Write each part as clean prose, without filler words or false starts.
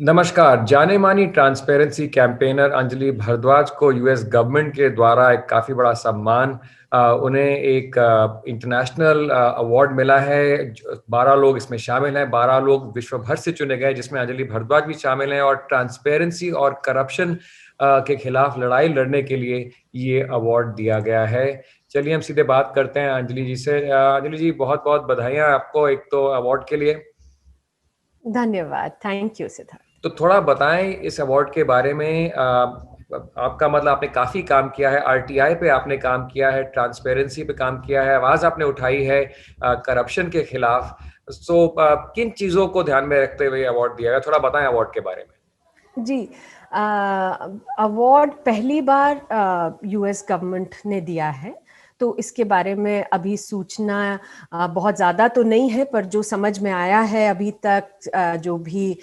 नमस्कार। जाने मानी ट्रांसपेरेंसी कैंपेनर अंजलि भारद्वाज को यूएस गवर्नमेंट के द्वारा एक काफ़ी बड़ा सम्मान, उन्हें एक इंटरनेशनल अवार्ड मिला है। 12 लोग इसमें शामिल हैं, 12 लोग विश्व भर से चुने गए, जिसमें अंजलि भारद्वाज भी शामिल हैं, और ट्रांसपेरेंसी और करप्शन के खिलाफ लड़ाई लड़ने के लिए ये अवार्ड दिया गया है। चलिए हम सीधे बात करते हैं अंजलि जी से। अंजलि जी, बहुत बहुत बधाइयाँ आपको एक तो अवार्ड के लिए। धन्यवाद। Thank you Siddharth. तो थोड़ा बताएं इस अवार्ड के बारे में। आपका मतलब आपने काफ़ी काम किया है, आरटीआई पे आपने काम किया है, ट्रांसपेरेंसी पे काम किया है, आवाज़ आपने उठाई है करप्शन के खिलाफ। सो किन चीज़ों को ध्यान में रखते हुए अवार्ड दिया गया, थोड़ा बताएं अवार्ड के बारे में। जी, अवार्ड पहली बार यूएस गवर्नमेंट ने दिया है, तो इसके बारे में अभी सूचना बहुत ज़्यादा तो नहीं है, पर जो समझ में आया है अभी तक, जो भी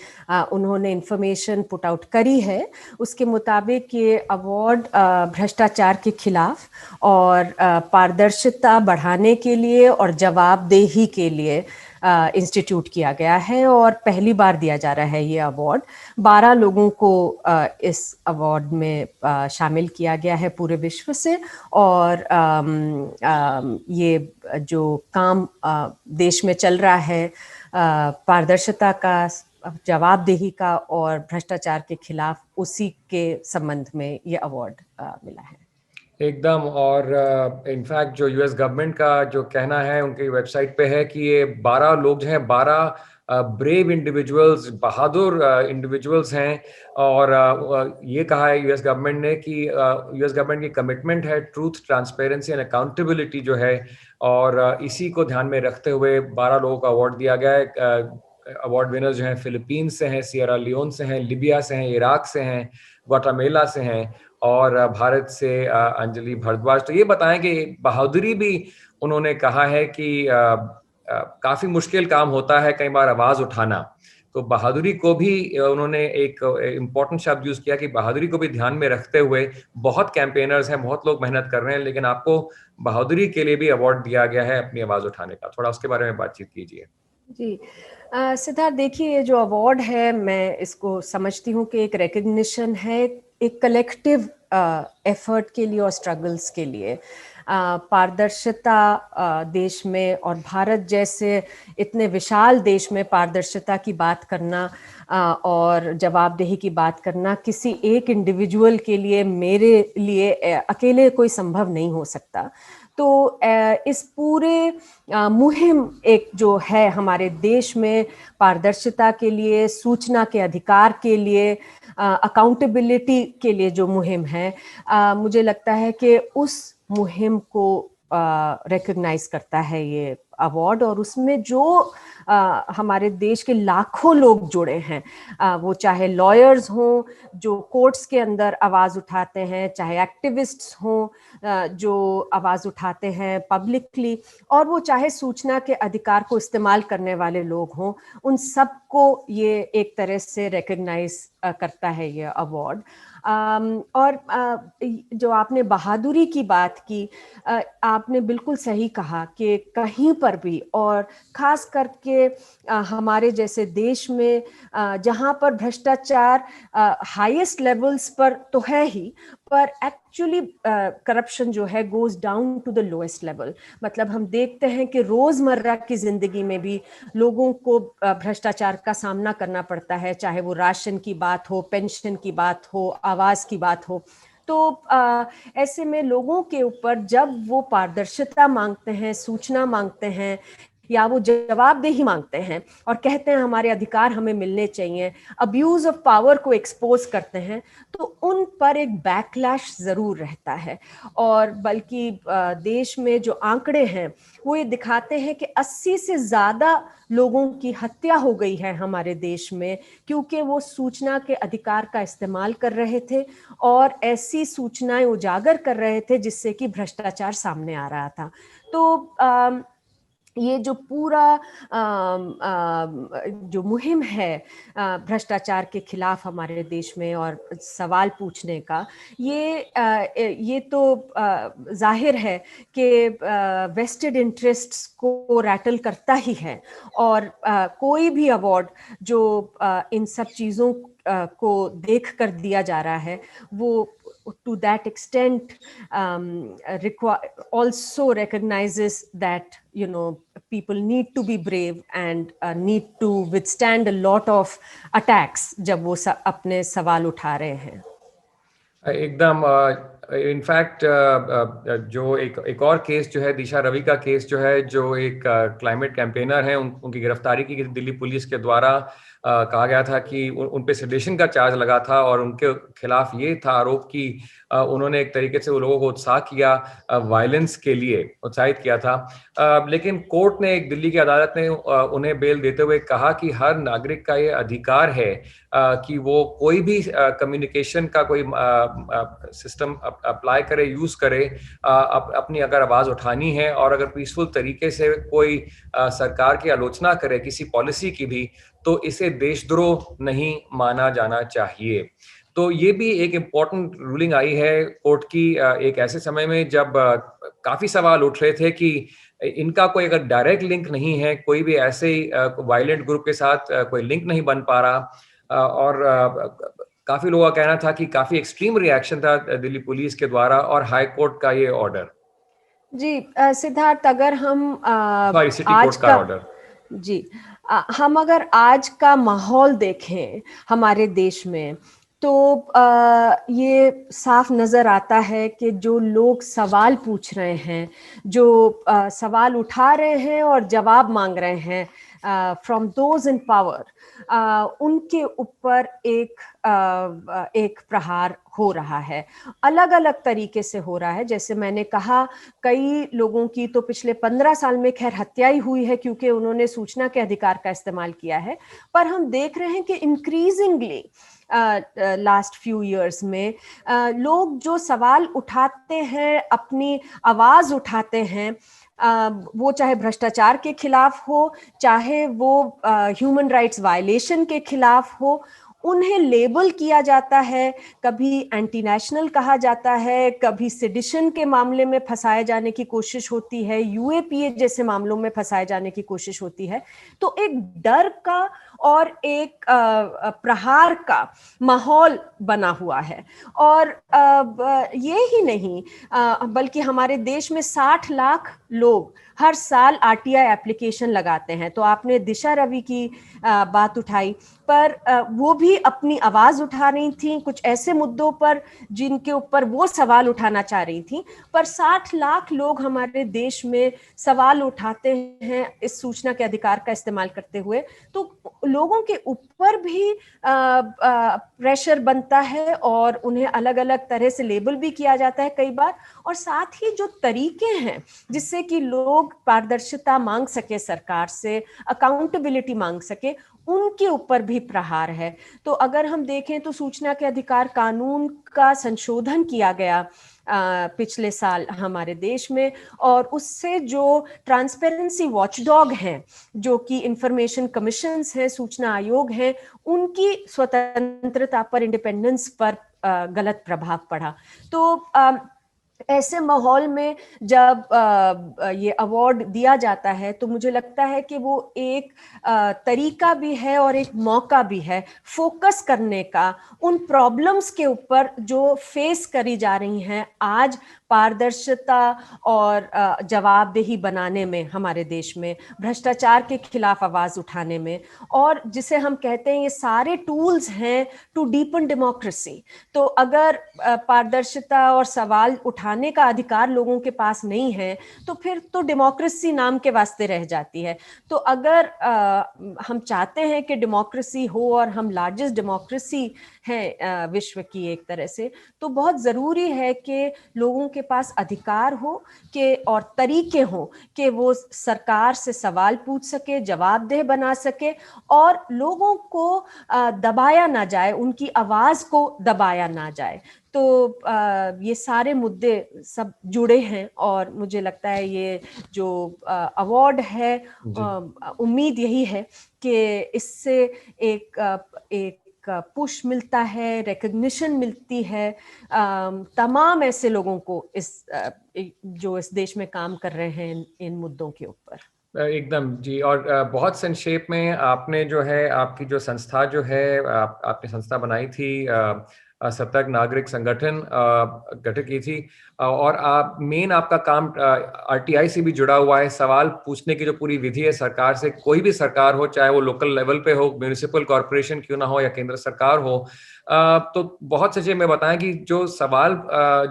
उन्होंने इन्फॉर्मेशन पुट आउट करी है, उसके मुताबिक ये अवार्ड भ्रष्टाचार के खिलाफ और पारदर्शिता बढ़ाने के लिए और जवाबदेही के लिए इंस्टीट्यूट किया गया है, और पहली बार दिया जा रहा है ये अवार्ड। 12 लोगों को इस अवार्ड में शामिल किया गया है पूरे विश्व से, और ये जो काम देश में चल रहा है पारदर्शिता का, जवाबदेही का और भ्रष्टाचार के खिलाफ, उसी के संबंध में ये अवार्ड मिला है। एकदम। और इनफैक्ट जो यूएस गवर्नमेंट का जो कहना है उनकी वेबसाइट पे है कि ये 12 लोग जो हैं, 12 ब्रेव इंडिविजुअल्स, बहादुर इंडिविजुअल्स हैं। और ये कहा है यूएस गवर्नमेंट ने कि यूएस गवर्नमेंट की कमिटमेंट है ट्रूथ, ट्रांसपेरेंसी एंड अकाउंटेबिलिटी जो है, और इसी को ध्यान में रखते हुए 12 लोगों को अवार्ड दिया गया है। अवार्ड विनर्स जो हैं फिलीपींस से हैं, सियरा लियोन से हैं, लिबिया से हैं, इराक से हैं, ग्वाटेमाला से हैं, और भारत से अंजलि भारद्वाज। तो ये बताएं कि बहादुरी भी उन्होंने कहा है कि काफी मुश्किल काम होता है कई बार आवाज उठाना, तो बहादुरी को भी उन्होंने एक इम्पोर्टेंट शब्द यूज किया कि बहादुरी को भी ध्यान में रखते हुए, बहुत कैंपेनर्स हैं, बहुत लोग मेहनत कर रहे हैं, लेकिन आपको बहादुरी के लिए भी अवार्ड दिया गया है अपनी आवाज उठाने का। थोड़ा उसके बारे में बातचीत कीजिए। जी, सिद्धार्थ, देखिए, ये जो अवार्ड है, मैं इसको समझती हूँ कि एक रिकग्निशन है एक कलेक्टिव एफर्ट के लिए और स्ट्रगल्स के लिए। पारदर्शिता देश में, और भारत जैसे इतने विशाल देश में पारदर्शिता की बात करना और जवाबदेही की बात करना किसी एक इंडिविजुअल के लिए, मेरे लिए अकेले कोई संभव नहीं हो सकता। तो इस पूरे मुहिम एक जो है हमारे देश में पारदर्शिता के लिए, सूचना के अधिकार के लिए, अकाउंटेबिलिटी के लिए जो मुहिम है, मुझे लगता है कि उस मुहिम को रिकॉग्नाइज करता है ये अवार्ड। और उसमें जो हमारे देश के लाखों लोग जुड़े हैं, वो चाहे लॉयर्स हों जो कोर्ट्स के अंदर आवाज़ उठाते हैं, चाहे एक्टिविस्ट्स हों जो आवाज़ उठाते हैं पब्लिकली, और वो चाहे सूचना के अधिकार को इस्तेमाल करने वाले लोग हों, उन सबको ये एक तरह से रिकॉग्नाइज करता है ये अवार्ड। और जो आपने बहादुरी की बात की, आपने बिल्कुल सही कहा कि कहीं पर भी, और खास करके हमारे जैसे देश में जहाँ पर भ्रष्टाचार हाईएस्ट लेवल्स पर तो है ही, पर एक्चुअली करप्शन जो है goes down to the lowest level. मतलब हम देखते हैं कि रोजमर्रा की जिंदगी में भी लोगों को भ्रष्टाचार का सामना करना पड़ता है, चाहे वो राशन की बात हो, पेंशन की बात हो, आवास की बात हो। तो ऐसे में लोगों के ऊपर जब वो पारदर्शिता मांगते हैं, सूचना मांगते हैं, या वो जवाबदेही मांगते हैं और कहते हैं हमारे अधिकार हमें मिलने चाहिए, अब्यूज ऑफ पावर को एक्सपोज करते हैं, तो उन पर एक बैकलैश जरूर रहता है। और बल्कि देश में जो आंकड़े हैं वो ये दिखाते हैं कि 80 से ज्यादा लोगों की हत्या हो गई है हमारे देश में, क्योंकि वो सूचना के अधिकार का इस्तेमाल कर रहे थे और ऐसी सूचनाएं उजागर कर रहे थे जिससे कि भ्रष्टाचार सामने आ रहा था। तो ये जो पूरा जो मुहिम है भ्रष्टाचार के खिलाफ हमारे देश में और सवाल पूछने का, ये तो जाहिर है कि वेस्टेड इंटरेस्ट्स को रैटल करता ही है। और कोई भी अवार्ड जो इन सब चीज़ों को देख कर दिया जा रहा है, वो to that extent also recognizes that people need to be brave and need to withstand a lot of attacks जब वो अपने सवाल उठा रहे हैं। एकदम। इनफैक्ट जो एक और केस जो है, दिशा रवि का केस जो है, जो एक क्लाइमेट कैंपेनर है, उनकी गिरफ्तारी की दिल्ली पुलिस के द्वारा। कहा गया था कि उन पे सेडेशन का चार्ज लगा था और उनके खिलाफ ये था आरोप कि उन्होंने एक तरीके से वो लोगों को उत्साह किया, वायलेंस के लिए उत्साहित किया था। लेकिन कोर्ट ने, एक दिल्ली की अदालत ने उन्हें बेल देते हुए कहा कि हर नागरिक का ये अधिकार है कि वो कोई भी कम्युनिकेशन का कोई सिस्टम अप्लाई करे, यूज करे, अपनी अगर आवाज उठानी है, और अगर पीसफुल तरीके से कोई सरकार की आलोचना करे, किसी पॉलिसी की भी, तो इसे देशद्रोह नहीं माना जाना चाहिए। तो ये भी एक इम्पोर्टेंट रूलिंग आई है कोर्ट की एक ऐसे समय में जब काफी सवाल उठ रहे थे कि इनका कोई अगर डायरेक्ट लिंक नहीं है, कोई भी ऐसे वायलेंट ग्रुप के साथ कोई लिंक नहीं बन पा रहा। और काफी लोगों का कहना था कि काफी एक्सट्रीम रिएक्शन था दिल्ली पुलिस के द्वारा और हाई कोर्ट का ये ऑर्डर। जी सिद्धार्थ, अगर हम सिटी आज कोर्ट का का ऑर्डर। जी हम अगर आज का माहौल देखें हमारे देश में, तो ये साफ नज़र आता है कि जो लोग सवाल पूछ रहे हैं, जो सवाल उठा रहे हैं और जवाब मांग रहे हैं फ्रॉम दोज इन पावर, उनके ऊपर एक प्रहार हो रहा है, अलग अलग तरीके से हो रहा है। जैसे मैंने कहा, कई लोगों की तो पिछले 15 साल में खैर हत्या ही हुई है क्योंकि उन्होंने सूचना के अधिकार का इस्तेमाल किया है। पर हम देख रहे हैं कि इंक्रीजिंगली लास्ट फ्यू इयर्स में लोग जो सवाल उठाते हैं, अपनी आवाज उठाते हैं, वो चाहे भ्रष्टाचार के खिलाफ हो, चाहे वो ह्यूमन राइट्स वायलेशन के खिलाफ हो, उन्हें लेबल किया जाता है। कभी एंटी नेशनल कहा जाता है, कभी सेडिशन के मामले में फंसाए जाने की कोशिश होती है, यूएपीए जैसे मामलों में फंसाए जाने की कोशिश होती है। तो एक डर का और एक प्रहार का माहौल बना हुआ है। और ये ही नहीं, बल्कि हमारे देश में 60 लाख लोग हर साल आरटीआई एप्लीकेशन लगाते हैं। तो आपने दिशा रवि की बात उठाई, पर वो भी अपनी आवाज उठा रही थी कुछ ऐसे मुद्दों पर जिनके ऊपर वो सवाल उठाना चाह रही थी। पर 60 लाख लोग हमारे देश में सवाल उठाते हैं इस सूचना के अधिकार का इस्तेमाल करते हुए, तो लोगों के ऊपर भी प्रेशर बनता है और उन्हें अलग अलग तरह से लेबल भी किया जाता है कई बार। और साथ ही जो तरीके हैं जिससे कि लोग पारदर्शिता मांग सके, सरकार से अकाउंटेबिलिटी मांग सके, उनके ऊपर भी प्रहार है। तो अगर हम देखें तो सूचना के अधिकार कानून का संशोधन किया गया पिछले साल हमारे देश में, और उससे जो ट्रांसपेरेंसी वॉचडॉग हैं, जो कि इंफॉर्मेशन कमीशंस हैं, सूचना आयोग हैं, उनकी स्वतंत्रता पर, इंडिपेंडेंस पर गलत प्रभाव पड़ा। तो ऐसे माहौल में जब ये अवार्ड दिया जाता है, तो मुझे लगता है कि वो एक तरीका भी है और एक मौका भी है फोकस करने का उन प्रॉब्लम्स के ऊपर जो फेस करी जा रही हैं आज पारदर्शिता और जवाबदेही बनाने में, हमारे देश में भ्रष्टाचार के खिलाफ आवाज उठाने में। और जिसे हम कहते हैं ये सारे टूल्स हैं टू डीपन डेमोक्रेसी। तो अगर पारदर्शिता और सवाल उठाने का अधिकार लोगों के पास नहीं है, तो फिर तो डेमोक्रेसी नाम के वास्ते रह जाती है। तो अगर हम चाहते हैं कि डेमोक्रेसी हो, और हम लार्जेस्ट डेमोक्रेसी हैं विश्व की एक तरह से, तो बहुत जरूरी है कि लोगों के पास अधिकार हो कि और तरीके हो कि वो सरकार से सवाल पूछ सके, जवाबदेह बना सके, और लोगों को दबाया ना जाए, उनकी आवाज को दबाया ना जाए। तो ये सारे मुद्दे सब जुड़े हैं और मुझे लगता है ये जो अवार्ड है, उम्मीद यही है कि इससे एक पुश मिलता है, रिकग्निशन मिलती है तमाम ऐसे लोगों को जो इस देश में काम कर रहे हैं इन मुद्दों के ऊपर। एकदम जी। और बहुत संक्षेप में आपने जो है आपकी जो संस्था जो है आपने संस्था बनाई थी, सतर्क नागरिक संगठन गठित की थी, और आप मेन आपका काम आरटीआई से भी जुड़ा हुआ है। सवाल पूछने की जो पूरी विधि है सरकार से, कोई भी सरकार हो, चाहे वो लोकल लेवल पे हो, म्यूनिसिपल कॉरपोरेशन क्यों ना हो या केंद्र सरकार हो, तो बहुत सच्चे में बताएं कि जो सवाल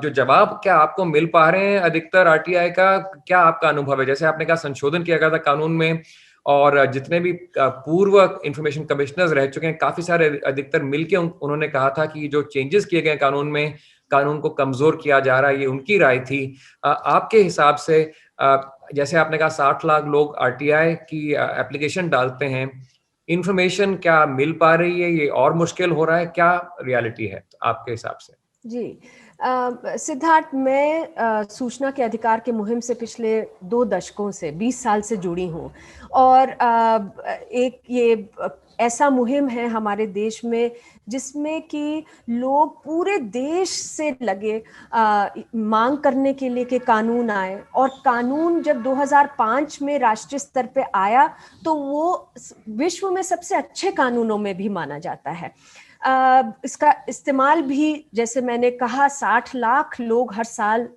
जो जवाब क्या आपको मिल पा रहे हैं अधिकतर आरटीआई का, क्या आपका अनुभव है? जैसे आपने कहा संशोधन किया गया था कानून में, और जितने भी पूर्व इंफॉर्मेशन कमिश्नर्स रह चुके हैं काफी सारे अधिकतर मिलके उन्होंने कहा था कि जो चेंजेस किए गए कानून में, कानून को कमजोर किया जा रहा है, ये उनकी राय थी। आपके हिसाब से जैसे आपने कहा 60 लाख लोग आरटीआई की एप्लीकेशन डालते हैं, इंफॉर्मेशन क्या मिल पा रही है, ये और मुश्किल हो रहा है, क्या रियलिटी है आपके हिसाब से? जी, सिद्धार्थ, मैं सूचना के अधिकार के मुहिम से पिछले 2 दशकों से 20 साल से जुड़ी हूँ और एक ये ऐसा मुहिम है हमारे देश में जिसमें कि लोग पूरे देश से लगे मांग करने के लिए कि कानून आए, और कानून जब 2005 में राष्ट्रीय स्तर पे आया तो वो विश्व में सबसे अच्छे कानूनों में भी माना जाता है। इसका इस्तेमाल भी, जैसे मैंने कहा, 60 लाख लोग हर साल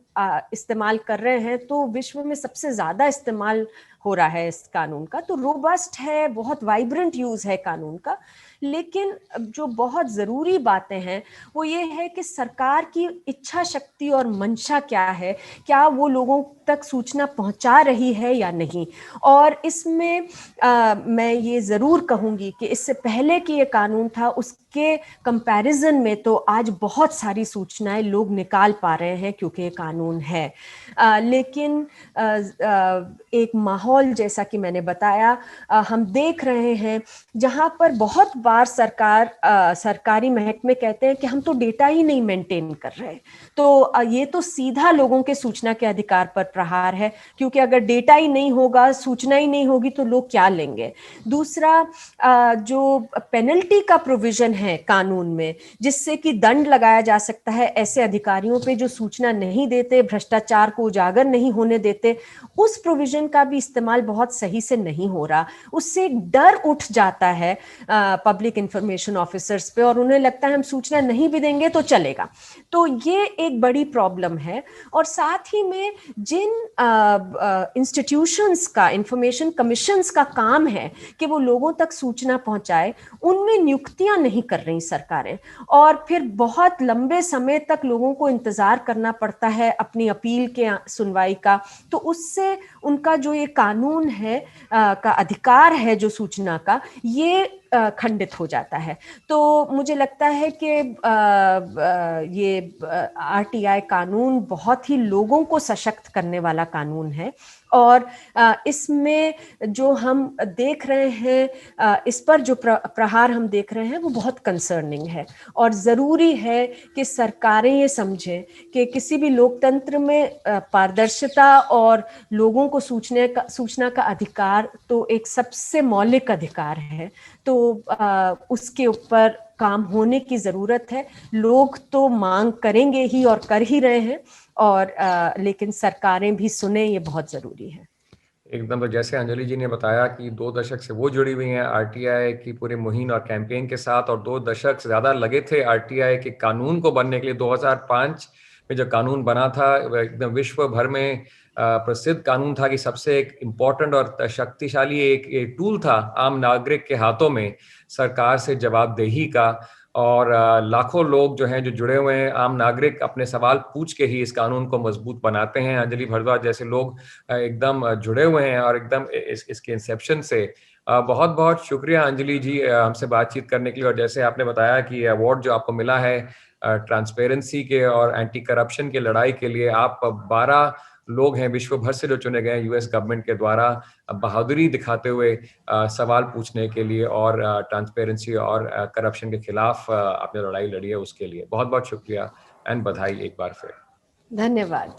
इस्तेमाल कर रहे हैं, तो विश्व में सबसे ज्यादा इस्तेमाल हो रहा है इस कानून का। तो रोबस्ट है, बहुत वाइब्रेंट यूज है कानून का। लेकिन जो बहुत जरूरी बातें हैं वो ये है कि सरकार की इच्छा शक्ति और मंशा क्या है, क्या वो लोगों तक सूचना पहुंचा रही है या नहीं। और इसमें मैं ये जरूर कहूंगी कि इससे पहले कि ये कानून था उसके कंपैरिजन में तो आज बहुत सारी सूचनाएं लोग निकाल पा रहे हैं क्योंकि ये कानून है। लेकिन एक माहौल, जैसा कि मैंने बताया, हम देख रहे हैं जहां पर बहुत बार सरकारी महकमे कहते हैं कि हम तो डेटा ही नहीं मेंटेन कर रहे। तो ये तो सीधा लोगों के सूचना के अधिकार पर प्रहार है, क्योंकि अगर डेटा ही नहीं होगा, सूचना ही नहीं होगी तो लोग क्या लेंगे। दूसरा, जो पेनल्टी का प्रोविजन है कानून में जिससे कि दंड लगाया जा सकता है ऐसे अधिकारियों पे जो सूचना नहीं देते, भ्रष्टाचार को उजागर नहीं होने देते, उस प्रोविजन का भी इस्तेमाल बहुत सही से नहीं हो रहा। उससे एक डर उठ जाता है पब्लिक इंफॉर्मेशन ऑफिसर्स पे, और उन्हें लगता है हम सूचना नहीं भी देंगे तो चलेगा। तो ये एक बड़ी प्रॉब्लम है। और साथ ही में जिन इंस्टीट्यूशंस का, इंफॉर्मेशन कमीशंस का काम है कि वो लोगों तक सूचना पहुंचाए, उनमें नियुक्तियां नहीं कर रही सरकारें, और फिर बहुत लंबे समय तक लोगों को इंतजार करना पड़ता है अपनी अपील के सुनवाई का। तो उससे उनका जो ये कानून है का अधिकार है जो सूचना का, ये खंडित हो जाता है। तो मुझे लगता है कि ये आरटीआई कानून बहुत ही लोगों को सशक्त करने वाला कानून है, और इसमें जो हम देख रहे हैं, इस पर जो प्रहार हम देख रहे हैं वो बहुत कंसर्निंग है। और ज़रूरी है कि सरकारें ये समझें कि किसी भी लोकतंत्र में पारदर्शिता और लोगों को सूचना का अधिकार तो एक सबसे मौलिक अधिकार है। तो उसके ऊपर काम होने की ज़रूरत है। लोग तो मांग करेंगे ही और कर ही रहे हैं, और लेकिन सरकारें भी सुने, ये बहुत ज़रूरी है। एकदम। तो जैसे अंजलि जी ने बताया कि 2 दशक से वो जुड़ी हुई हैं आरटीआई की पूरे मुहिम और कैंपेन के साथ, और 2 दशक से ज़्यादा लगे थे आरटीआई के कानून को बनने के लिए। 2005 में जो कानून बना था एकदम विश्व भर में प्रसिद्ध कानून था कि सबसे एक इम्पॉर्टेंट और शक्तिशाली एक टूल था आम नागरिक के हाथों में सरकार से जवाबदेही का। और लाखों लोग जो हैं, जो जुड़े हुए हैं, आम नागरिक अपने सवाल पूछ के ही इस कानून को मजबूत बनाते हैं। अंजलि भारद्वाज जैसे लोग एकदम जुड़े हुए हैं और एकदम इसके इंसेप्शन से। बहुत बहुत शुक्रिया अंजलि जी हमसे बातचीत करने के लिए। और जैसे आपने बताया कि अवार्ड जो आपको मिला है ट्रांसपेरेंसी के और एंटी करप्शन की लड़ाई के लिए, आप 12 लोग हैं विश्व भर से जो चुने गए हैं यूएस गवर्नमेंट के द्वारा बहादुरी दिखाते हुए सवाल पूछने के लिए और ट्रांसपेरेंसी और करप्शन के खिलाफ आपने लड़ाई लड़ी है, उसके लिए बहुत बहुत शुक्रिया एंड बधाई एक बार फिर। धन्यवाद।